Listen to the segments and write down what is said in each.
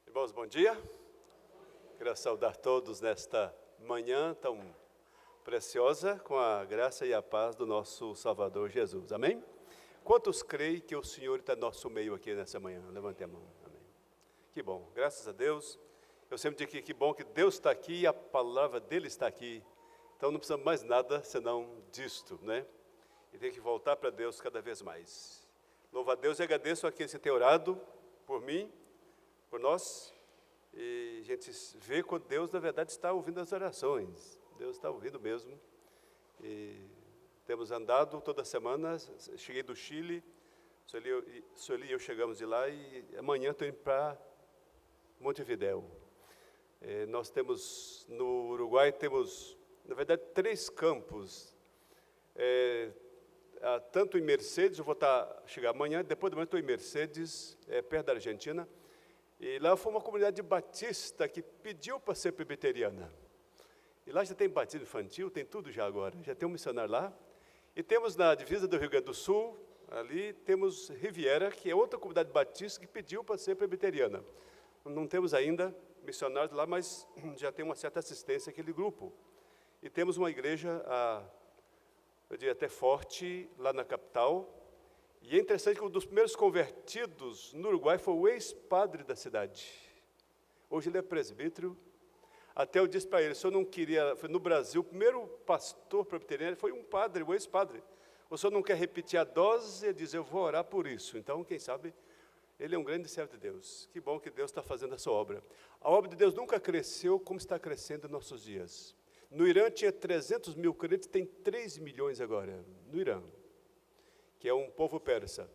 Irmãos, bom dia. Quero saudar todos nesta manhã tão preciosa, com a graça e a paz do nosso Salvador Jesus. Amém? Quantos creem que o Senhor está no nosso meio aqui nessa manhã? Levante a mão. Amém. Que bom, graças a Deus. Eu sempre digo que bom que Deus está aqui e a palavra dele está aqui. Então não precisamos mais nada senão disto, né? E tem que voltar para Deus cada vez mais. Louvo a Deus e agradeço a aqueles que têm orado por mim, por nós. E a gente vê quando Deus, na verdade, está ouvindo as orações. Deus está ouvindo mesmo. E temos andado toda semana. Cheguei do Chile, Sueli e eu chegamos de lá e amanhã estou indo para Montevidéu. Nós temos, no Uruguai, temos, na verdade, 3 campos. Tanto em Mercedes, eu vou chegar amanhã, depois de manhã estou em Mercedes, perto da Argentina. E lá foi uma comunidade batista que pediu para ser presbiteriana. E lá já tem batismo infantil, tem tudo já agora. Já tem um missionário lá. E temos na divisa do Rio Grande do Sul, ali temos Riviera, que é outra comunidade batista que pediu para ser presbiteriana. Não temos ainda missionários lá, mas já tem uma certa assistência àquele grupo. E temos uma igreja, eu diria até forte, lá na capital. E é interessante que um dos primeiros convertidos no Uruguai foi o ex-padre da cidade. Hoje ele é presbítero. Até eu disse para ele, se eu não queria, foi no Brasil, o primeiro pastor presbiteriano foi um padre, o ex-padre. O senhor não quer repetir a dose? Ele diz, eu vou orar por isso. Então, quem sabe, ele é um grande servo de Deus. Que bom que Deus está fazendo a sua obra. A obra de Deus nunca cresceu como está crescendo em nossos dias. No Irã tinha 300 mil crentes, tem 3 milhões agora, no Irã, que é um povo persa.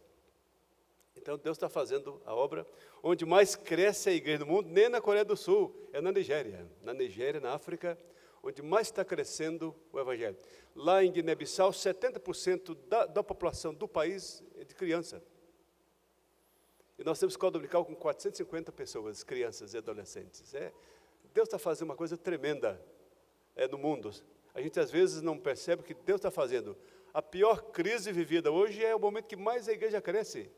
Então, Deus está fazendo a obra. Onde mais cresce a igreja do mundo, nem na Coreia do Sul, é na Nigéria. Na Nigéria, na África, onde mais está crescendo o Evangelho. Lá em Guiné-Bissau, 70% da população do país é de criança. E nós temos escola dominical com 450 pessoas, crianças e adolescentes. Deus está fazendo uma coisa tremenda no mundo. A gente, às vezes, não percebe o que Deus está fazendo. A pior crise vivida hoje é o momento que mais a igreja cresce.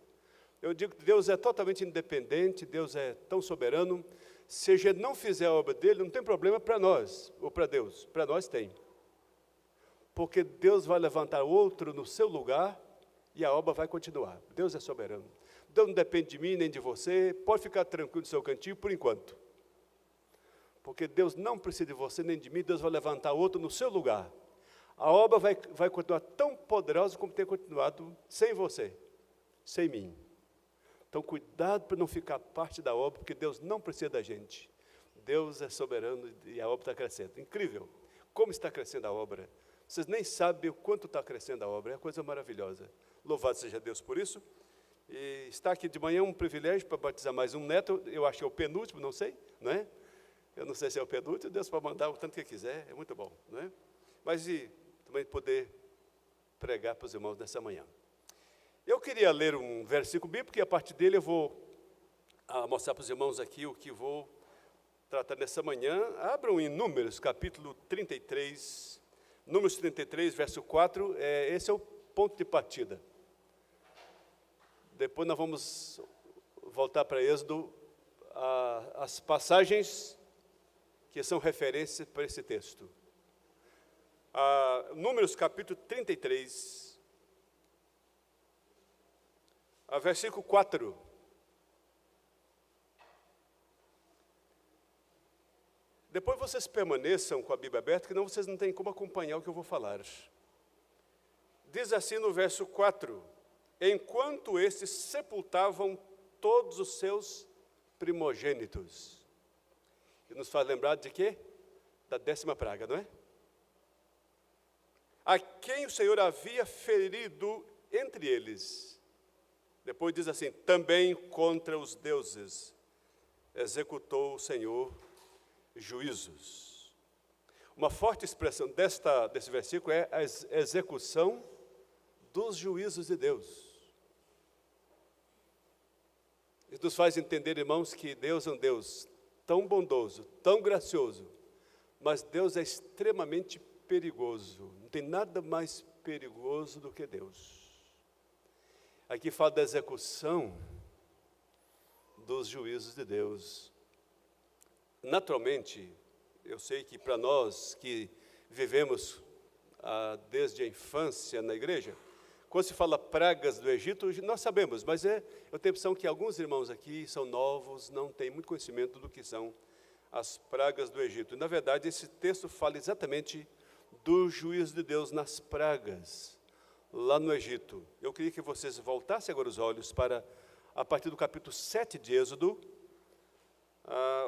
Eu digo que Deus é totalmente independente, Deus é tão soberano. Se a gente não fizer a obra dele, não tem problema para nós, ou para Deus. Para nós tem. Porque Deus vai levantar outro no seu lugar e a obra vai continuar. Deus é soberano. Deus não depende de mim nem de você. Pode ficar tranquilo no seu cantinho por enquanto. Porque Deus não precisa de você nem de mim, Deus vai levantar outro no seu lugar. A obra vai continuar tão poderosa como tem continuado sem você, sem mim. Então, cuidado para não ficar parte da obra, porque Deus não precisa da gente. Deus é soberano e a obra está crescendo. Incrível. Como está crescendo a obra. Vocês nem sabem o quanto está crescendo a obra. É uma coisa maravilhosa. Louvado seja Deus por isso. E está aqui de manhã um privilégio para batizar mais um neto. Eu acho que é o penúltimo, não sei, não é? Eu não sei se é o penúltimo. Deus pode mandar o tanto que quiser. É muito bom, não é? Mas e também poder pregar para os irmãos nessa manhã. Eu queria ler um versículo bíblico e a partir dele eu vou mostrar para os irmãos aqui o que vou tratar nessa manhã. Abram em Números, capítulo 33, Números 33, verso 4, esse é o ponto de partida. Depois nós vamos voltar para Êxodo, as passagens que são referências para esse texto. Números, capítulo 33, versículo 4. Depois vocês permaneçam com a Bíblia aberta, que não vocês não têm como acompanhar o que eu vou falar. Diz assim no verso 4, enquanto estes sepultavam todos os seus primogênitos. E nos faz lembrar de quê? Da 10ª praga, não é? A quem o Senhor havia ferido entre eles. Depois diz assim, também contra os deuses executou o Senhor juízos. Uma forte expressão desse versículo é a execução dos juízos de Deus. Isso nos faz entender, irmãos, que Deus é um Deus tão bondoso, tão gracioso, mas Deus é extremamente perigoso. Não tem nada mais perigoso do que Deus. Aqui fala da execução dos juízos de Deus. Naturalmente, eu sei que para nós que vivemos desde a infância na igreja, quando se fala pragas do Egito, nós sabemos, mas eu tenho a impressão que alguns irmãos aqui são novos, não têm muito conhecimento do que são as pragas do Egito. E, na verdade, esse texto fala exatamente do juízo de Deus nas pragas, lá no Egito. Eu queria que vocês voltassem agora os olhos para, a partir do capítulo 7 de Êxodo,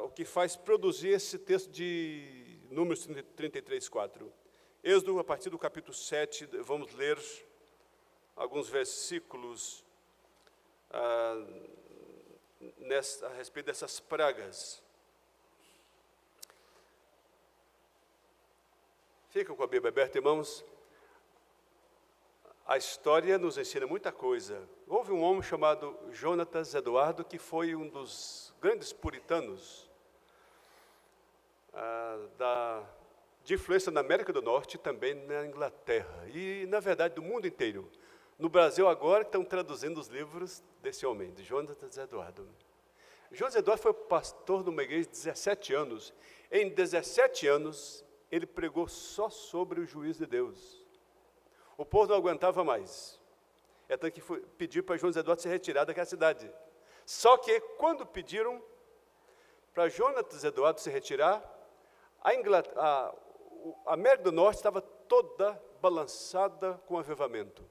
o que faz produzir esse texto de Números 33, 4. Êxodo, a partir do capítulo 7, vamos ler alguns versículos a respeito dessas pragas. Fica com a Bíblia aberta, irmãos. A história nos ensina muita coisa. Houve um homem chamado Jonatas Eduardo, que foi um dos grandes puritanos de influência na América do Norte e também na Inglaterra. E, na verdade, do mundo inteiro. No Brasil, agora, estão traduzindo os livros desse homem, de Jonatas Eduardo. Jonatas Eduardo foi pastor numa igreja de 17 anos. Em 17 anos, ele pregou só sobre o juízo de Deus. O povo não aguentava mais. É tanto que pediu para Jonatas Eduardo se retirar daquela cidade. Só que, quando pediram para Jonatas Eduardo se retirar, a América do Norte estava toda balançada com avivamento.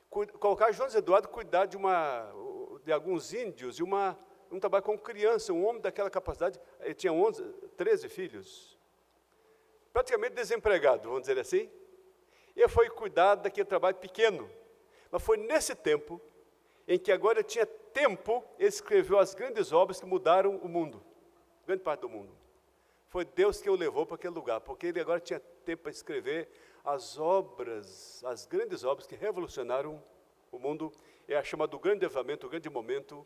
Colocar Jonatas Eduardo cuidar de alguns índios, e um trabalho com criança, um homem daquela capacidade, ele tinha 13 filhos, praticamente desempregado, vamos dizer assim. Ele foi cuidar daquele trabalho pequeno, mas foi nesse tempo, em que agora tinha tempo, ele escreveu as grandes obras que mudaram o mundo, grande parte do mundo. Foi Deus que o levou para aquele lugar, porque ele agora tinha tempo para escrever as grandes obras que revolucionaram o mundo. É a chamada do grande avivamento, o grande momento,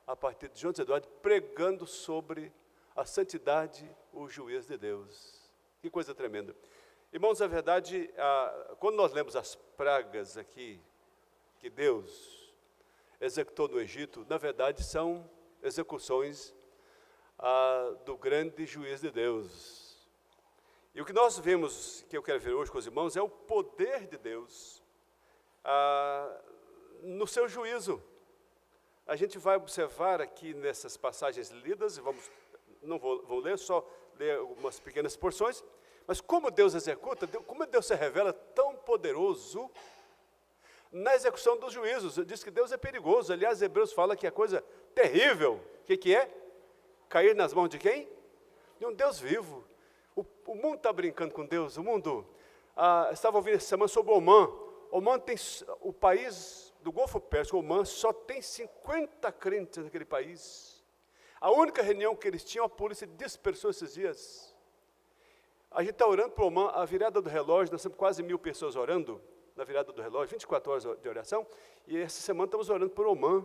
a partir de Jonatas Eduardo, pregando sobre a santidade, o juízo de Deus. Que coisa tremenda. Irmãos, na verdade, quando nós lemos as pragas aqui, que Deus executou no Egito, na verdade são execuções do grande juízo de Deus. E o que nós vemos, que eu quero ver hoje com os irmãos, é o poder de Deus no seu juízo. A gente vai observar aqui nessas passagens lidas, não vou ler, só ler algumas pequenas porções, mas como Deus executa, como Deus se revela tão poderoso na execução dos juízos. Diz que Deus é perigoso. Aliás, Hebreus fala que é coisa terrível. O que é? Cair nas mãos de quem? De um Deus vivo. O mundo está brincando com Deus. O mundo estava ouvindo essa semana sobre Omã. Omã tem o país do Golfo Pérsico. Omã só tem 50 crentes naquele país. A única reunião que eles tinham, a polícia dispersou esses dias. A gente está orando para Omã, a virada do relógio, nós temos quase 1.000 pessoas orando na virada do relógio, 24 horas de oração, e essa semana estamos orando por Omã,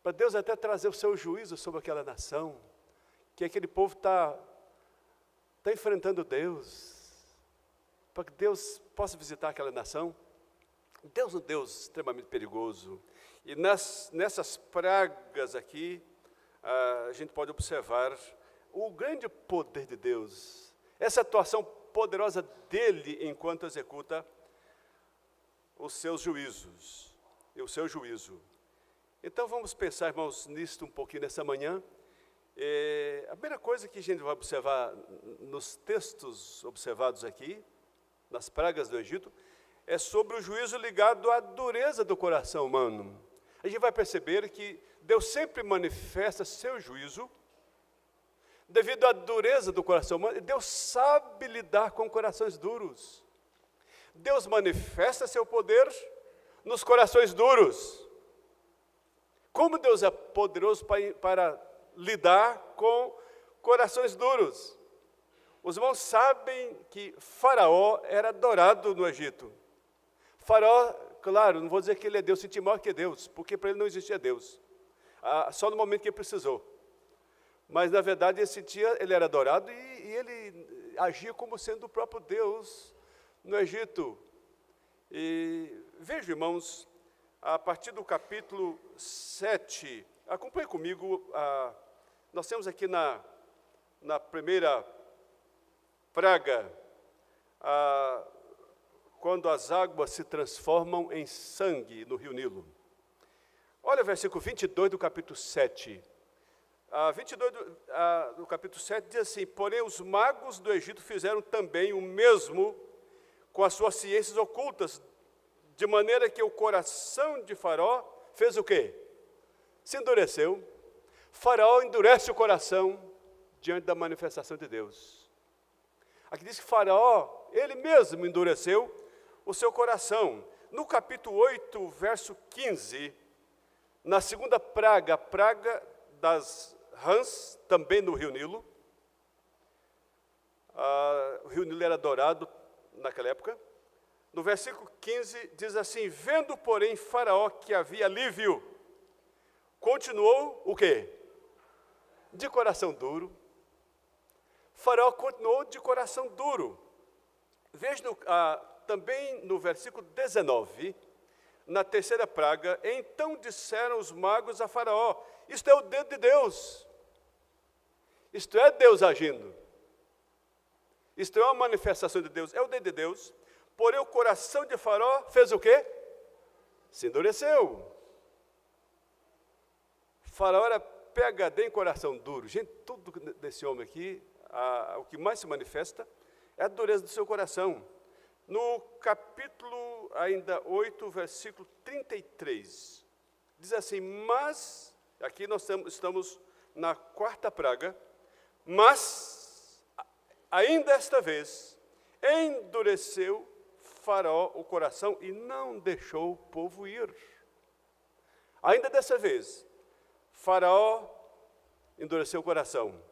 para Deus até trazer o seu juízo sobre aquela nação, que aquele povo está enfrentando Deus, para que Deus possa visitar aquela nação. Deus é um Deus extremamente perigoso, e nessas pragas aqui, a gente pode observar o grande poder de Deus, essa atuação poderosa dele enquanto executa os seus juízos, e o seu juízo. Então vamos pensar, irmãos, nisto um pouquinho nessa manhã. A primeira coisa que a gente vai observar nos textos observados aqui, nas pragas do Egito, é sobre o juízo ligado à dureza do coração humano. A gente vai perceber que Deus sempre manifesta seu juízo devido à dureza do coração humano. Deus sabe lidar com corações duros. Deus manifesta seu poder nos corações duros. Como Deus é poderoso para lidar com corações duros. Os irmãos sabem que Faraó era adorado no Egito. Faraó, claro, não vou dizer que ele é Deus, sentir maior que Deus, porque para ele não existia Deus. Só no momento que ele precisou. Mas, na verdade, ele era adorado e ele agia como sendo o próprio Deus no Egito. E veja, irmãos, a partir do capítulo 7, acompanhe comigo Nós temos aqui na primeira praga, quando as águas se transformam em sangue no rio Nilo. Olha o versículo 22 do capítulo 7. 22 do capítulo 7 diz assim: porém os magos do Egito fizeram também o mesmo com as suas ciências ocultas, de maneira que o coração de Faraó fez o quê? Se endureceu. Faraó endurece o coração diante da manifestação de Deus. Aqui diz que Faraó, ele mesmo endureceu o seu coração. No capítulo 8, verso 15, na segunda praga, a praga das rãs, também no rio Nilo. O rio Nilo era adorado naquela época. No versículo 15 diz assim: vendo, porém, Faraó que havia alívio, continuou o quê? De coração duro. Faraó continuou de coração duro. Veja também no versículo 19, na terceira praga: então disseram os magos a Faraó: isto é o dedo de Deus. Isto é Deus agindo. Isto é uma manifestação de Deus, é o dedo de Deus. Porém o coração de Faraó fez o quê? Se endureceu. Faraó era PhD em coração duro. Gente, tudo desse homem aqui, o que mais se manifesta é a dureza do seu coração. No capítulo ainda 8, versículo 33, diz assim: mas, aqui nós estamos na quarta praga, mas, ainda esta vez, endureceu Faraó o coração e não deixou o povo ir. Ainda dessa vez, Faraó endureceu o coração.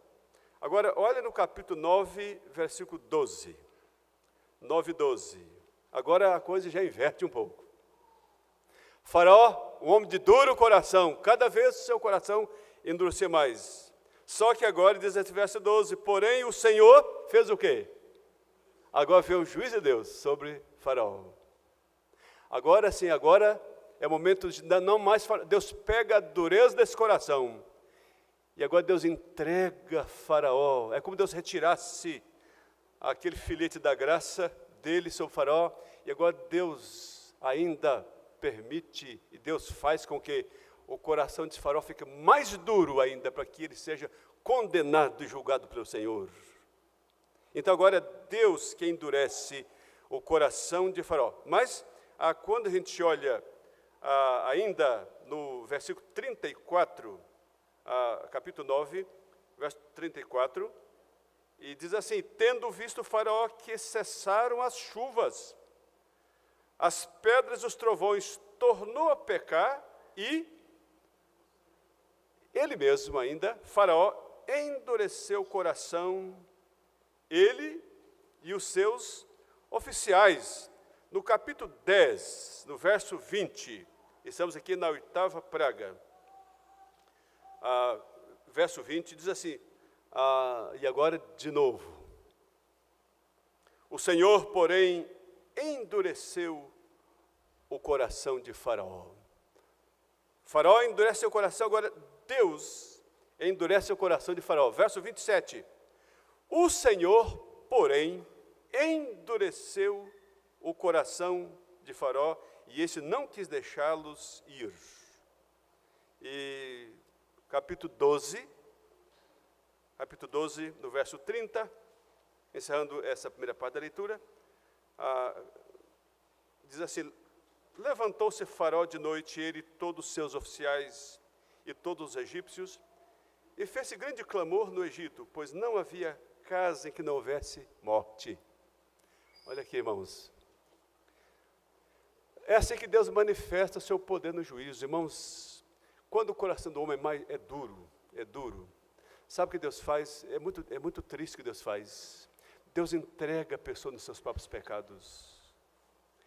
Agora, olha no capítulo 9, versículo 12. 9, 12. Agora a coisa já inverte um pouco. Faraó, um homem de duro coração, cada vez o seu coração endurecia mais. Só que agora, diz esse verso 12, porém o Senhor fez o quê? Agora veio o juízo de Deus sobre Faraó. Agora sim, agora é o momento de não mais, Deus pega a dureza desse coração. E agora Deus entrega Faraó. É como Deus retirasse aquele filete da graça dele sobre Faraó. E agora Deus ainda permite, e Deus faz com que o coração de Faraó fique mais duro ainda, para que ele seja condenado e julgado pelo Senhor. Então agora é Deus que endurece o coração de Faraó. Mas quando a gente olha ainda no versículo 34, capítulo 9, verso 34, e diz assim: tendo visto Faraó que cessaram as chuvas, as pedras e os trovões, tornou a pecar, e ele mesmo ainda, Faraó, endureceu o coração, ele e os seus oficiais. No capítulo 10, no verso 20, estamos aqui na oitava praga, verso 20, diz assim, e agora de novo: o Senhor, porém, endureceu o coração de Faraó. Faraó endurece o coração, agora Deus endurece o coração de Faraó. Verso 27, o Senhor, porém, endureceu o coração de Faraó, e esse não quis deixá-los ir. E capítulo 12, no verso 30, encerrando essa primeira parte da leitura, diz assim: levantou-se Faraó de noite, ele e todos os seus oficiais e todos os egípcios, e fez-se grande clamor no Egito, pois não havia casa em que não houvesse morte. Olha aqui, irmãos. É assim que Deus manifesta o seu poder no juízo. Irmãos, quando o coração do homem é duro, sabe o que Deus faz? É muito triste o que Deus faz. Deus entrega a pessoa nos seus próprios pecados.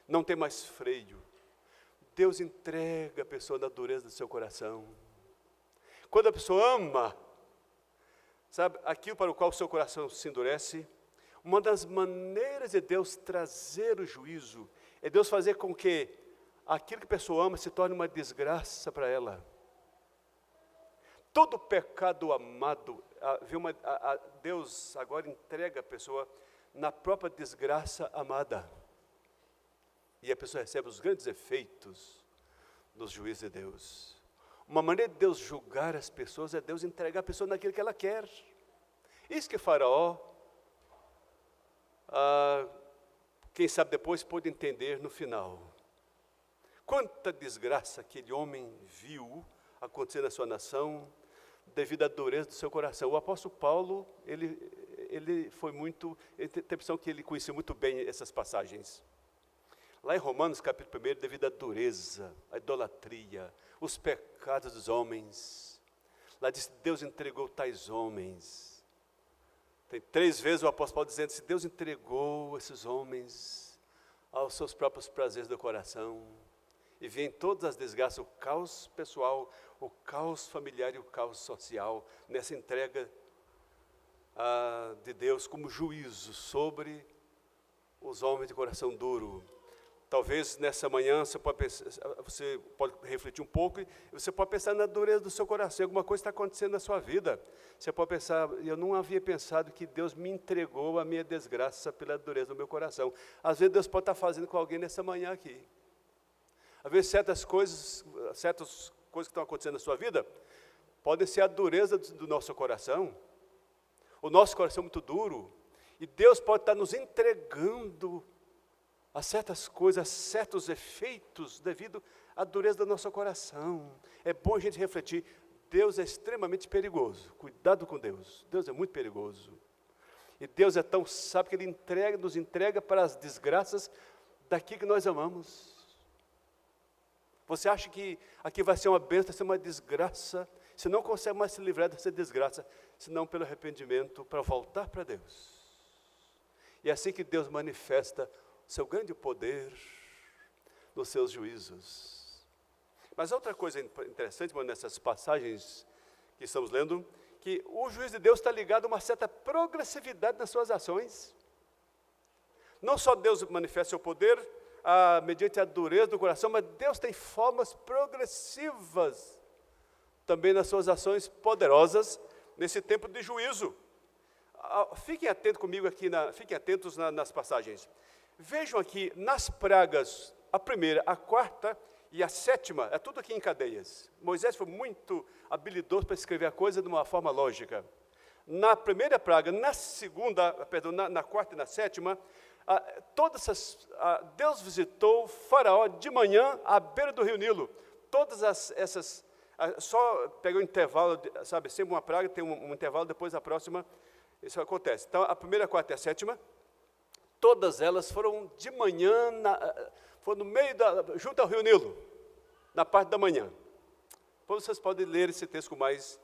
Não tem mais freio. Deus entrega a pessoa na dureza do seu coração. Quando a pessoa ama, sabe, aquilo para o qual o seu coração se endurece, uma das maneiras de Deus trazer o juízo é Deus fazer com que aquilo que a pessoa ama se torne uma desgraça para ela. todo pecado amado, Deus agora entrega a pessoa na própria desgraça amada. E a pessoa recebe os grandes efeitos dos juízos de Deus. Uma maneira de Deus julgar as pessoas é Deus entregar a pessoa naquilo que ela quer. Isso que Faraó, quem sabe depois pôde entender no final. Quanta desgraça aquele homem viu acontecer na sua nação, devido à dureza do seu coração. O apóstolo Paulo, ele tem a impressão que ele conhecia muito bem essas passagens. Lá em Romanos, capítulo 1, devido à dureza, à idolatria, os pecados dos homens, lá diz que Deus entregou tais homens. Tem 3 vezes o apóstolo Paulo dizendo, se Deus entregou esses homens aos seus próprios prazeres do coração, e vem todas as desgraças, o caos pessoal, o caos familiar e o caos social, nessa entrega de Deus como juízo sobre os homens de coração duro. Talvez nessa manhã você pode refletir um pouco, e você pode pensar na dureza do seu coração, alguma coisa está acontecendo na sua vida. Você pode pensar, eu não havia pensado que Deus me entregou a minha desgraça pela dureza do meu coração. Às vezes Deus pode estar fazendo com alguém nessa manhã aqui. Às vezes certas coisas que estão acontecendo na sua vida, podem ser a dureza do nosso coração. O nosso coração é muito duro, e Deus pode estar nos entregando a certas coisas, a certos efeitos, devido à dureza do nosso coração. É bom a gente refletir, Deus é extremamente perigoso, cuidado com Deus, Deus é muito perigoso. E Deus é tão sábio que Ele nos entrega para as desgraças daquilo que nós amamos. Você acha que aqui vai ser uma bênção, vai ser uma desgraça, você não consegue mais se livrar dessa desgraça, senão pelo arrependimento, para voltar para Deus. E é assim que Deus manifesta o seu grande poder nos seus juízos. Mas outra coisa interessante, nessas passagens que estamos lendo, que o juízo de Deus está ligado a uma certa progressividade nas suas ações. Não só Deus manifesta seu poder, mediante a dureza do coração, mas Deus tem formas progressivas também nas suas ações poderosas nesse tempo de juízo. Fiquem atentos comigo aqui, fiquem atentos nas passagens. Vejam aqui, nas pragas, a primeira, a quarta e a sétima, é tudo aqui em cadeias. Moisés foi muito habilidoso para escrever a coisa de uma forma lógica. Na primeira praga, na segunda, na quarta e na sétima, Deus visitou Faraó de manhã à beira do rio Nilo. Todas essas, só pega um intervalo, sabe, sempre uma praga tem um intervalo, depois a próxima, isso acontece. Então, a primeira, a quarta e a sétima, todas elas foram de manhã, foram no meio, junto ao rio Nilo, na parte da manhã. Depois vocês podem ler esse texto com mais,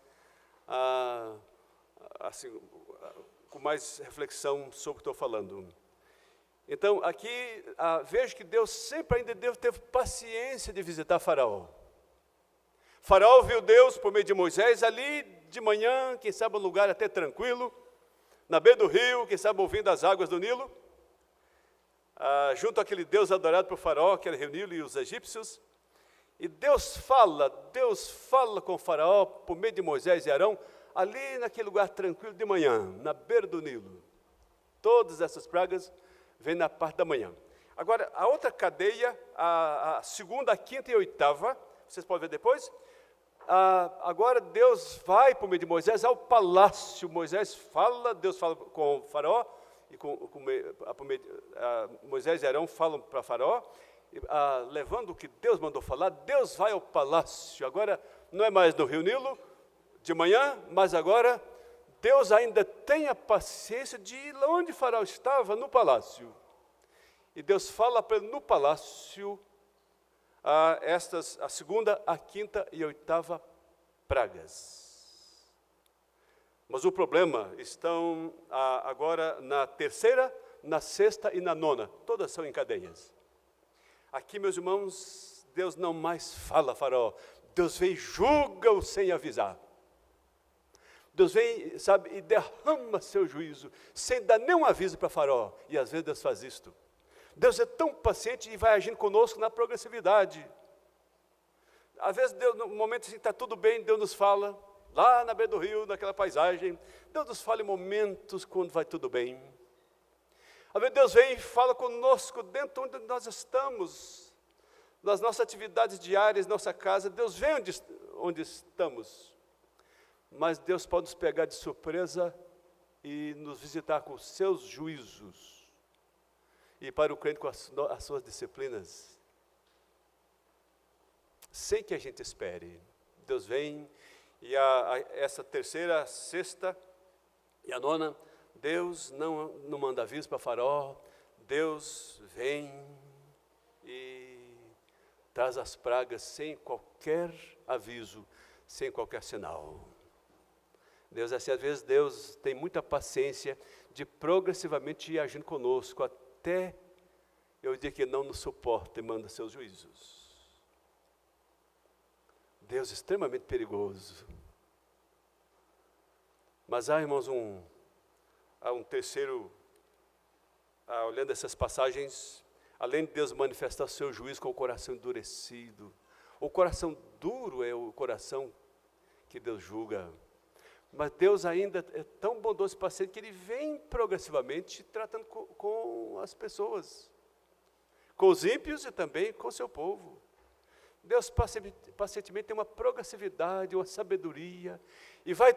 com mais reflexão sobre o que estou falando. Então, aqui, vejo que Deus sempre ainda teve paciência de visitar Faraó. Faraó viu Deus por meio de Moisés ali de manhã, quem sabe um lugar até tranquilo, na beira do rio, quem sabe ouvindo as águas do Nilo, junto àquele Deus adorado por Faraó, que era o rio Nilo e os egípcios. E Deus fala com o Faraó por meio de Moisés e Arão, ali naquele lugar tranquilo de manhã, na beira do Nilo. Todas essas pragas vêm na parte da manhã. Agora, a outra cadeia, a segunda, a quinta e a oitava, vocês podem ver depois. Agora Deus vai por meio de Moisés ao palácio. Deus fala com o Faraó, e Moisés e Arão falam para Faraó, levando o que Deus mandou falar. Deus vai ao palácio. Agora não é mais no rio Nilo, de manhã, mas agora Deus ainda tem a paciência de ir lá onde Faraó estava, no palácio. E Deus fala para ele no palácio, a segunda, a quinta e a oitava pragas. Mas o problema estão agora na terceira, na sexta e na nona. Todas são em cadeias. Aqui, meus irmãos, Deus não mais fala a Faraó. Deus vem e julga-o sem avisar. Deus vem, sabe, e derrama seu juízo, sem dar nenhum aviso para Faraó. E às vezes Deus faz isto. Deus é tão paciente e vai agindo conosco na progressividade. Às vezes, Deus, no momento assim, está tudo bem, Deus nos fala, lá na beira do rio, naquela paisagem. Deus nos fala em momentos quando vai tudo bem. Às vezes Deus vem e fala conosco dentro onde nós estamos, nas nossas atividades diárias, nossa casa. Deus vem onde estamos. Mas Deus pode nos pegar de surpresa e nos visitar com os seus juízos. E para o crente com as suas disciplinas. Sem que a gente espere. Deus vem e essa terceira, a sexta e a nona, Deus não manda aviso para Faraó. Deus vem e traz as pragas sem qualquer aviso, sem qualquer sinal. Deus, assim, às vezes, Deus tem muita paciência de progressivamente ir agindo conosco, até eu dizer que não nos suporta e manda seus juízos. Deus é extremamente perigoso. Mas há, irmãos, há um terceiro, olhando essas passagens, além de Deus manifestar o seu juízo com o coração endurecido, o coração duro é o coração que Deus julga. Mas Deus ainda é tão bondoso e paciente que Ele vem progressivamente tratando com as pessoas, com os ímpios e também com o seu povo. Deus pacientemente tem uma progressividade, uma sabedoria, e vai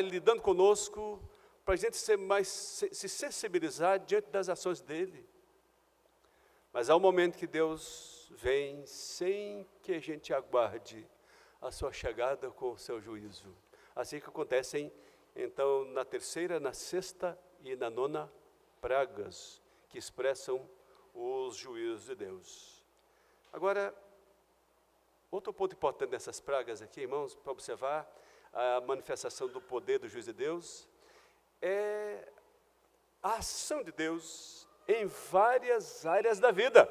lidando conosco, para a gente se sensibilizar diante das ações dEle. Mas há um momento que Deus vem sem que a gente aguarde a sua chegada com o seu juízo. Assim que acontecem, então, na terceira, na sexta e na nona pragas, que expressam os juízos de Deus. Agora, outro ponto importante dessas pragas aqui, irmãos, para observar a manifestação do poder do juízo de Deus, é a ação de Deus em várias áreas da vida.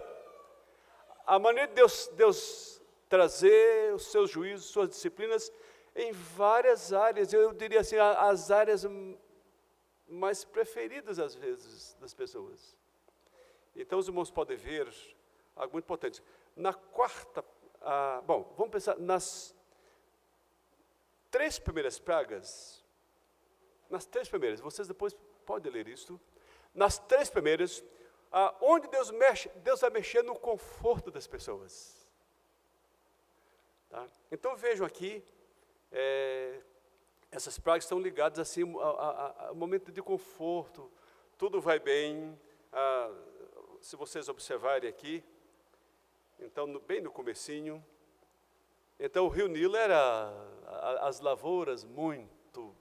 A maneira de Deus trazer os seus juízos, suas disciplinas, em várias áreas, eu diria assim, as áreas mais preferidas, às vezes, das pessoas. Então, os irmãos podem ver algo muito importante. Na quarta, vamos pensar nas três primeiras pragas. Nas três primeiras, vocês depois podem ler isso. Nas três primeiras, onde Deus vai mexer no conforto das pessoas. Tá? Então, vejam aqui, essas pragas estão ligadas assim ao momento de conforto, tudo vai bem. Se vocês observarem aqui, então bem no comecinho, então o rio Nilo era as lavouras muito,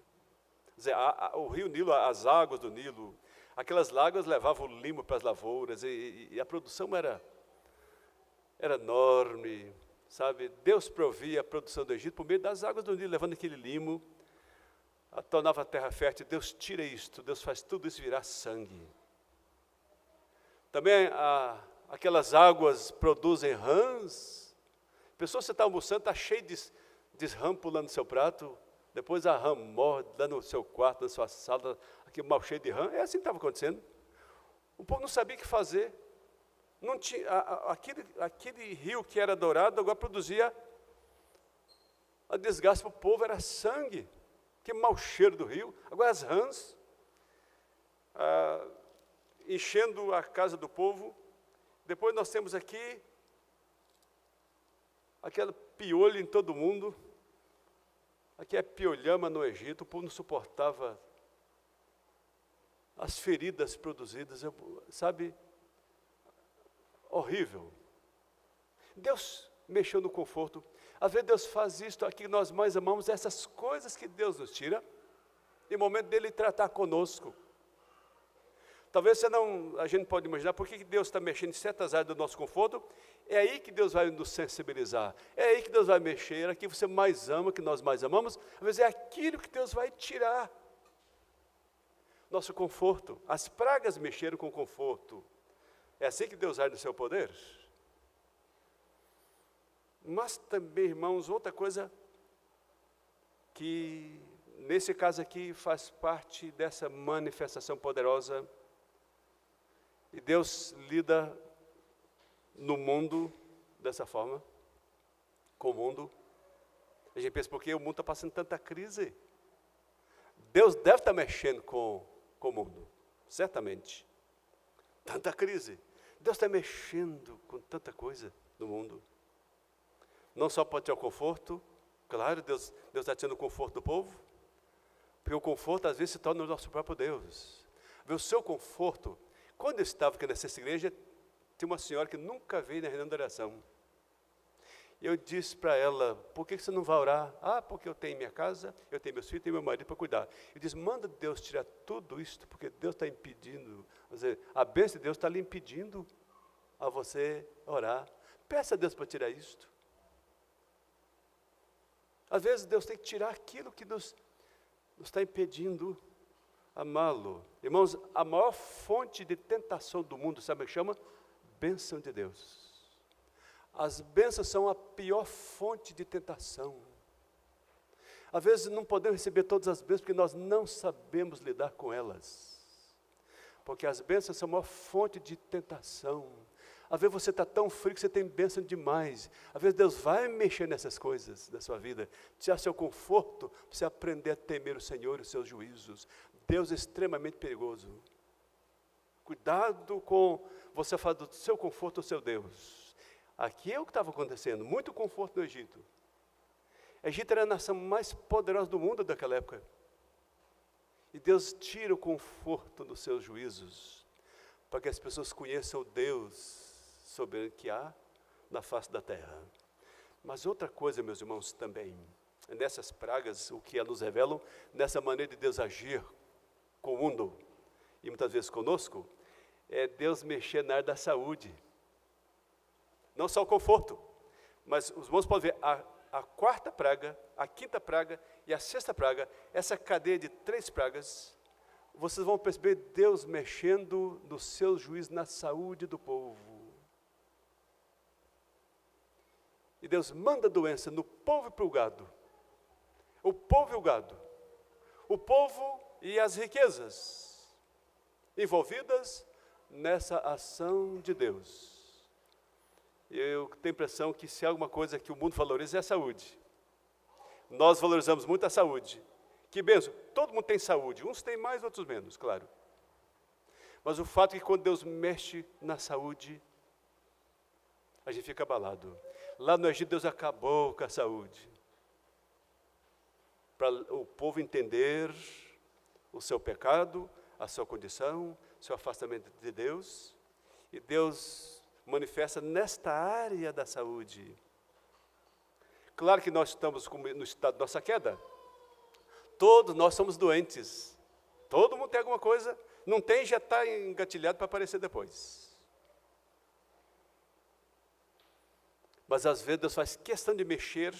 quer dizer, o rio Nilo, as águas do Nilo, aquelas láguas levavam o limo para as lavouras, e a produção era enorme. Sabe, Deus provia a produção do Egito por meio das águas do Nilo, levando aquele limo, tornava a terra fértil. Deus tira isto, Deus faz tudo isso virar sangue. Também aquelas águas produzem rãs. A pessoa, você está almoçando, está cheio de rã pulando no seu prato, depois a rã morre lá no seu quarto, na sua sala, aquele mal cheio de rã. É assim que estava acontecendo. O povo não sabia o que fazer. Não tinha, aquele rio que era dourado, agora produzia a desgaste para o povo, era sangue, que mau cheiro do rio. Agora as rãs, enchendo a casa do povo. Depois nós temos aqui, aquele piolho em todo mundo. Aqui é piolhama no Egito, o povo não suportava as feridas produzidas, sabe? Horrível. Deus mexeu no conforto. Às vezes Deus faz isto aqui que nós mais amamos, essas coisas que Deus nos tira, em momento dele tratar conosco. Talvez a gente pode imaginar por que Deus está mexendo em certas áreas do nosso conforto. É aí que Deus vai nos sensibilizar. É aí que Deus vai mexer, aqui você mais ama, que nós mais amamos. Às vezes é aquilo que Deus vai tirar. Nosso conforto. As pragas mexeram com o conforto. É assim que Deus age no seu poder. Mas também, irmãos, outra coisa que, nesse caso aqui, faz parte dessa manifestação poderosa, e Deus lida no mundo dessa forma, com o mundo, A gente pensa, porque o mundo está passando tanta crise. Deus deve estar mexendo com o mundo, certamente. Tanta crise. Deus está mexendo com tanta coisa no mundo. Não só pode ter o conforto, claro, Deus está tendo o conforto do povo, porque o conforto às vezes se torna o nosso próprio Deus. Ver o seu conforto. Quando eu estava aqui nessa igreja, tinha uma senhora que nunca veio na reunião de oração. Eu disse para ela, por que você não vai orar? Ah, porque eu tenho minha casa, eu tenho meus filhos, tenho meu marido para cuidar. Eu disse, manda Deus tirar tudo isso, porque Deus está impedindo, quer dizer, a bênção de Deus está lhe impedindo a você orar. Peça a Deus para tirar isto. Às vezes Deus tem que tirar aquilo que nos está impedindo amá-lo. Irmãos, a maior fonte de tentação do mundo, sabe o que chama? Bênção de Deus. As bênçãos são a pior fonte de tentação. Às vezes não podemos receber todas as bênçãos porque nós não sabemos lidar com elas. Porque as bênçãos são a maior fonte de tentação. Às vezes você está tão frio que você tem bênção demais. Às vezes Deus vai mexer nessas coisas da sua vida, tirar seu conforto, para você aprender a temer o Senhor e os seus juízos. Deus é extremamente perigoso. Cuidado com você falar do seu conforto ao seu Deus. Aqui é o que estava acontecendo, muito conforto no Egito. O Egito era a nação mais poderosa do mundo daquela época. E Deus tira o conforto dos seus juízos, para que as pessoas conheçam o Deus soberano que há na face da terra. Mas outra coisa, meus irmãos, também, nessas pragas, o que nos revelam, nessa maneira de Deus agir com o mundo, e muitas vezes conosco, é Deus mexer na área da saúde. Não só o conforto, mas os irmãos podem ver a quarta praga, a quinta praga e a sexta praga, essa cadeia de 3 pragas, vocês vão perceber Deus mexendo no seu juízo na saúde do povo. E Deus manda doença no povo e para o gado. O povo e o gado. O povo e as riquezas envolvidas nessa ação de Deus. Eu tenho a impressão que se há alguma coisa que o mundo valoriza é a saúde. Nós valorizamos muito a saúde. Que benção, todo mundo tem saúde, uns têm mais, outros menos, claro. Mas o fato é que quando Deus mexe na saúde, a gente fica abalado. Lá no Egito, Deus acabou com a saúde. Para o povo entender o seu pecado, a sua condição, seu afastamento de Deus. E Deus manifesta nesta área da saúde. Claro que nós estamos no estado da nossa queda. Todos nós somos doentes. Todo mundo tem alguma coisa. Não tem, já está engatilhado para aparecer depois. Mas às vezes Deus faz questão de mexer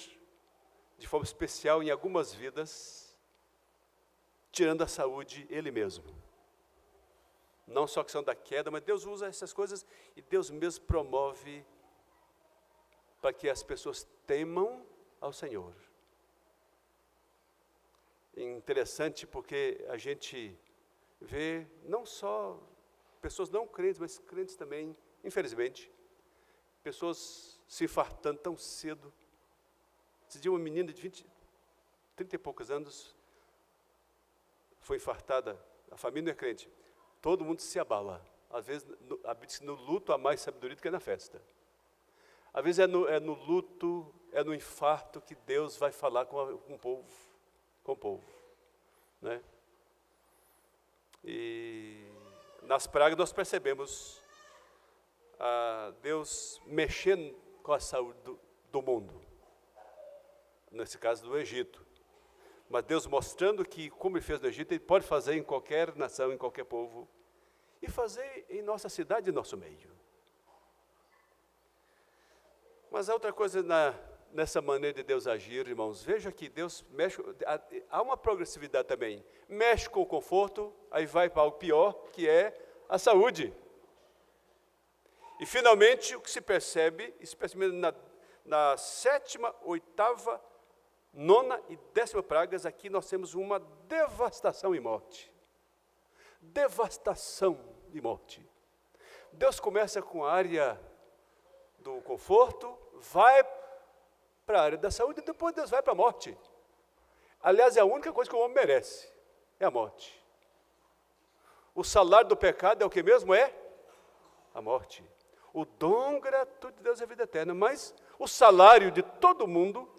de forma especial em algumas vidas, tirando a saúde Ele mesmo. Não só a questão da queda, mas Deus usa essas coisas e Deus mesmo promove para que as pessoas temam ao Senhor. É interessante porque a gente vê não só pessoas não crentes, mas crentes também, infelizmente, pessoas se infartando tão cedo. Esse dia uma menina de 30 e poucos anos foi infartada, a família não é crente. Todo mundo se abala. Às vezes, no luto há mais sabedoria do que na festa. Às vezes é no luto, é no infarto que Deus vai falar com o povo. Né? E nas pragas nós percebemos Deus mexendo com a saúde do mundo. Nesse caso do Egito. Mas Deus mostrando que, como Ele fez no Egito, Ele pode fazer em qualquer nação, em qualquer povo. E fazer em nossa cidade, em nosso meio. Mas há outra coisa nessa maneira de Deus agir, irmãos. Veja que Deus mexe, há uma progressividade também. Mexe com o conforto, aí vai para o pior, que é a saúde. E finalmente, o que se percebe na 7ª, 8ª, 9ª e 10ª pragas, aqui nós temos uma devastação e morte. Devastação e morte. Deus começa com a área do conforto, vai para para a área da saúde e depois Deus vai para a morte. Aliás, é a única coisa que o homem merece, é a morte. O salário do pecado é o que mesmo? É a morte. O dom gratuito de Deus é a vida eterna, mas o salário de todo mundo,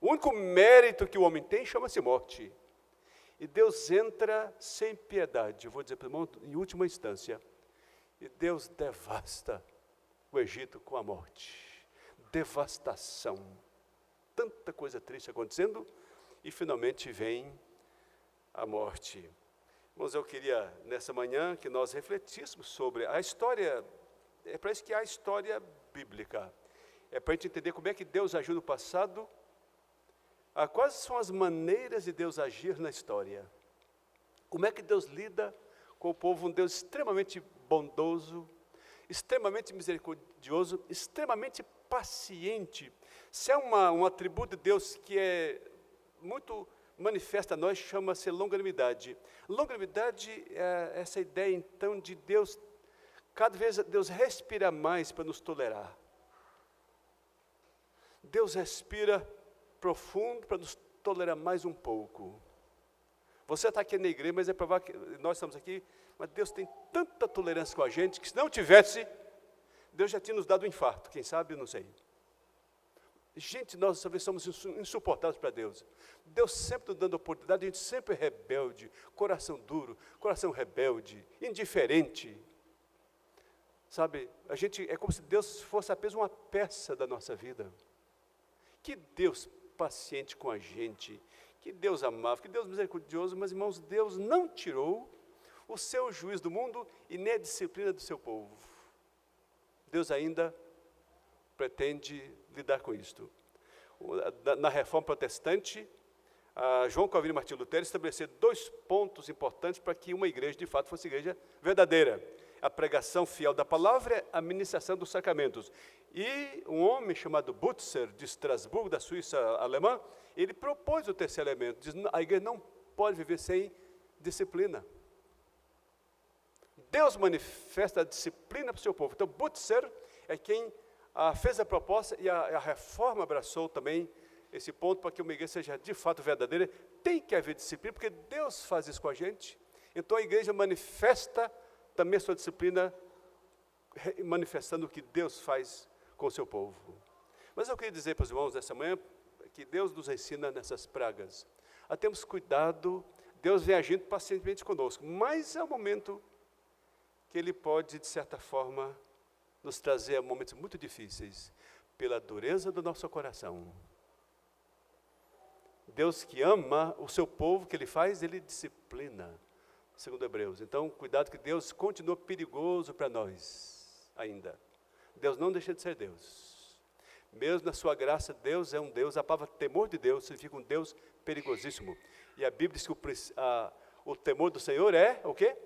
o único mérito que o homem tem, chama-se morte. E Deus entra sem piedade, eu vou dizer para o irmão, em última instância, e Deus devasta o Egito com a morte. Devastação. Tanta coisa triste acontecendo, e finalmente vem a morte. Irmãos, eu queria, nessa manhã, que nós refletíssemos sobre a história, é para isso que há a história bíblica. É para a gente entender como é que Deus agiu no passado, quais são as maneiras de Deus agir na história. Como é que Deus lida com o povo, um Deus extremamente bondoso, extremamente misericordioso, extremamente paciente. Se é um atributo de Deus que é muito manifesta a nós, chama-se longanimidade. Longanimidade é essa ideia, então, de Deus, cada vez Deus respira mais para nos tolerar. Deus respira profundo para nos tolerar mais um pouco. Você está aqui na igreja, mas é provável que nós estamos aqui, mas Deus tem tanta tolerância com a gente, que se não tivesse, Deus já tinha nos dado um infarto, quem sabe, eu não sei. Gente, nós talvez somos insuportáveis para Deus. Deus sempre nos dando oportunidade, a gente sempre é rebelde, coração duro, coração rebelde, indiferente. Sabe, a gente, é como se Deus fosse apenas uma peça da nossa vida. Que Deus paciente com a gente, que Deus amável, que Deus misericordioso, mas irmãos, Deus não tirou o seu juízo do mundo e nem a disciplina do seu povo. Deus ainda pretende lidar com isto. Na Reforma Protestante, João Calvino e Martim Lutero estabeleceram 2 pontos importantes para que uma igreja, de fato, fosse igreja verdadeira. A pregação fiel da palavra e a ministração dos sacramentos. E um homem chamado Butzer, de Estrasburgo, da Suíça alemã, ele propôs o terceiro elemento, diz, a igreja não pode viver sem disciplina. Deus manifesta a disciplina para o seu povo. Então, Butzer é quem fez a proposta e a Reforma abraçou também esse ponto para que uma igreja seja de fato verdadeira. Tem que haver disciplina, porque Deus faz isso com a gente. Então, a igreja manifesta também a sua disciplina, manifestando o que Deus faz com o seu povo. Mas eu queria dizer para os irmãos nessa manhã, que Deus nos ensina nessas pragas. A termos cuidado, Deus vem agindo pacientemente conosco, mas é um momento que Ele pode, de certa forma, nos trazer a momentos muito difíceis, pela dureza do nosso coração. Deus que ama o seu povo, que Ele faz, Ele disciplina, segundo Hebreus. Então, cuidado que Deus continua perigoso para nós, ainda. Deus não deixa de ser Deus. Mesmo na sua graça, Deus é um Deus, a palavra temor de Deus significa um Deus perigosíssimo. E a Bíblia diz que o temor do Senhor é o quê?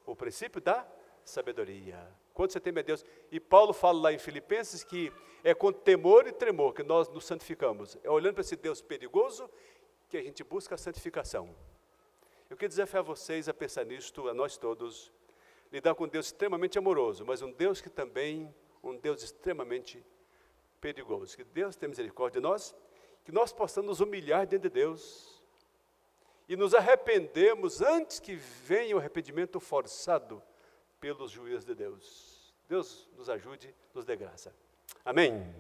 O princípio da sabedoria. Quando você teme a Deus, e Paulo fala lá em Filipenses que é com temor e tremor que nós nos santificamos. É olhando para esse Deus perigoso que a gente busca a santificação. Eu quero desafiar vocês a pensar nisto, a nós todos, lidar com um Deus extremamente amoroso, mas um Deus que também, um Deus extremamente perigoso. Que Deus tenha misericórdia de nós, que nós possamos nos humilhar diante de Deus e nos arrependemos antes que venha o arrependimento forçado pelos juízes de Deus. Deus nos ajude, nos dê graça. Amém.